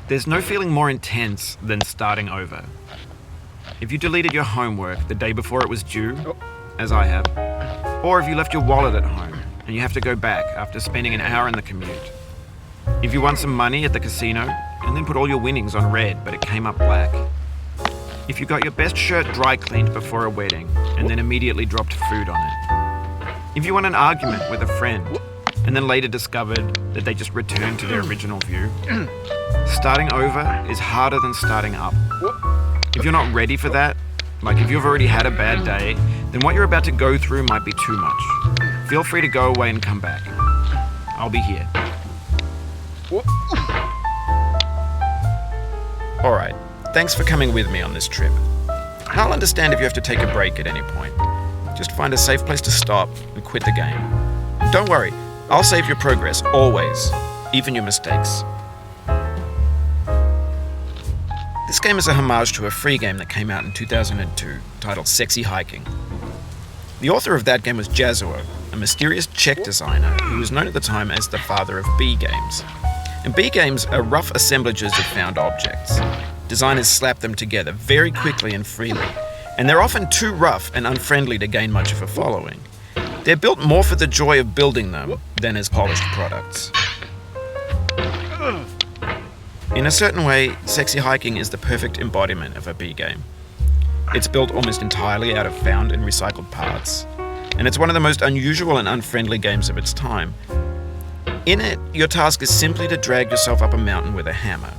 There's no feeling more intense than starting over. If you deleted your homework the day before it was due, as I have, or if you left your wallet at home and you have to go back after spending an hour in the commute. If you won some money at the casino and then put all your winnings on red but it came up black. If you got your best shirt dry cleaned before a wedding and then immediately dropped food on it. If you won an argument with a friend and then later discovered that they just returned to their original view. Starting over is harder than starting up. If you're not ready for that, like if you've already had a bad day, then what you're about to go through might be too much. Feel free to go away and come back. I'll be here. Alright, thanks for coming with me on this trip. I'll understand if you have to take a break at any point. Just find a safe place to stop and quit the game. Don't worry, I'll save your progress, always, even your mistakes. This game is a homage to a free game that came out in 2002, titled Sexy Hiking. The author of that game was Jazzuo, a mysterious Czech designer who was known at the time as the father of B games. And B games are rough assemblages of found objects. Designers slap them together very quickly and freely, and they're often too rough and unfriendly to gain much of a following. They're built more for the joy of building them than as polished products. In a certain way, Sexy Hiking is the perfect embodiment of a B game. It's built almost entirely out of found and recycled parts, and it's one of the most unusual and unfriendly games of its time. In it, your task is simply to drag yourself up a mountain with a hammer.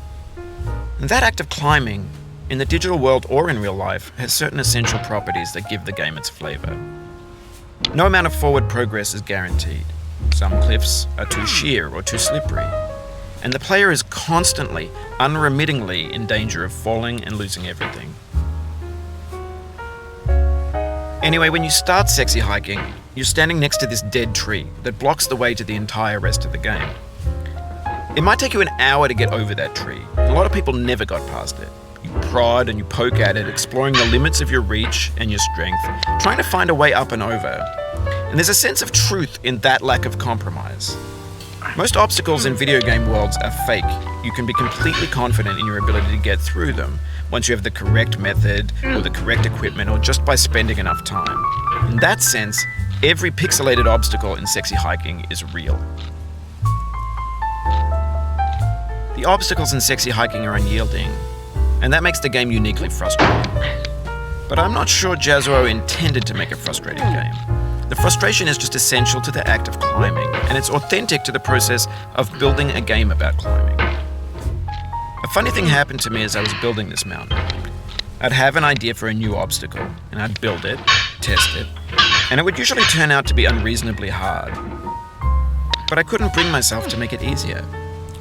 And that act of climbing, in the digital world or in real life, has certain essential properties that give the game its flavor. No amount of forward progress is guaranteed. Some cliffs are too sheer or too slippery, and the player is constantly, unremittingly in danger of falling and losing everything. Anyway, when you start Sexy Hiking, you're standing next to this dead tree that blocks the way to the entire rest of the game. It might take you an hour to get over that tree, and a lot of people never got past it. You prod and you poke at it, exploring the limits of your reach and your strength, trying to find a way up and over. And there's a sense of truth in that lack of compromise. Most obstacles in video game worlds are fake. You can be completely confident in your ability to get through them once you have the correct method or the correct equipment or just by spending enough time. In that sense, every pixelated obstacle in Sexy Hiking is real. The obstacles in Sexy Hiking are unyielding, and that makes the game uniquely frustrating. But I'm not sure Jazzuo intended to make a frustrating game. The frustration is just essential to the act of climbing, and it's authentic to the process of building a game about climbing. A funny thing happened to me as I was building this mountain. I'd have an idea for a new obstacle, and I'd build it, test it, and it would usually turn out to be unreasonably hard. But I couldn't bring myself to make it easier.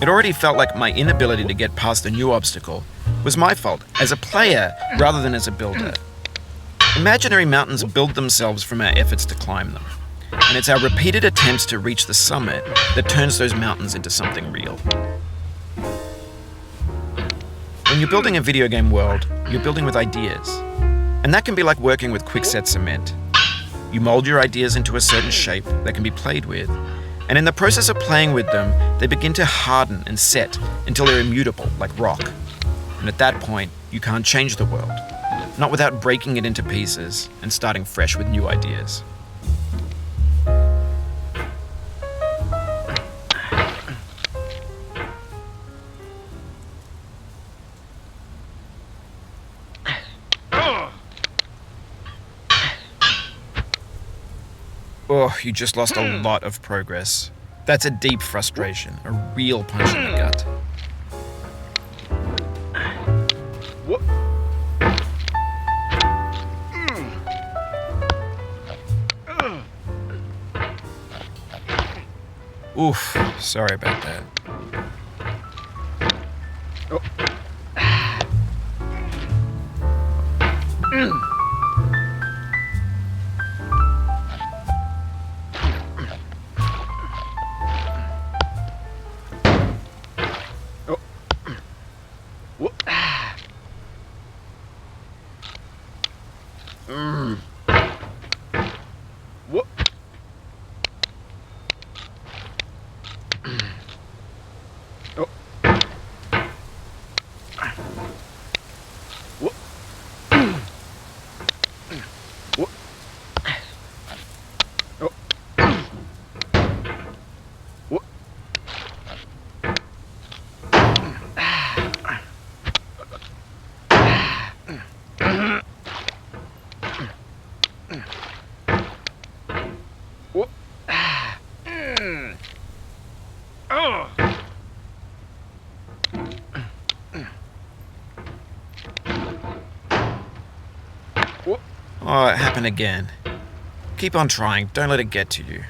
It already felt like my inability to get past a new obstacle was my fault as a player rather than as a builder. Imaginary mountains build themselves from our efforts to climb them, and it's our repeated attempts to reach the summit that turns those mountains into something real. When you're building a video game world, you're building with ideas, and that can be like working with quickset cement. You mold your ideas into a certain shape that can be played with, and in the process of playing with them, they begin to harden and set until they're immutable, like rock. And at that point, you can't change the world. Not without breaking it into pieces and starting fresh with new ideas. Oh, you just lost a lot of progress. That's a deep frustration, a real punch in the gut. Oof, sorry about that. What? Oh. What? What? Oh. What? What? Oh. What? Oh, it happened again. Keep on trying. Don't let it get to you.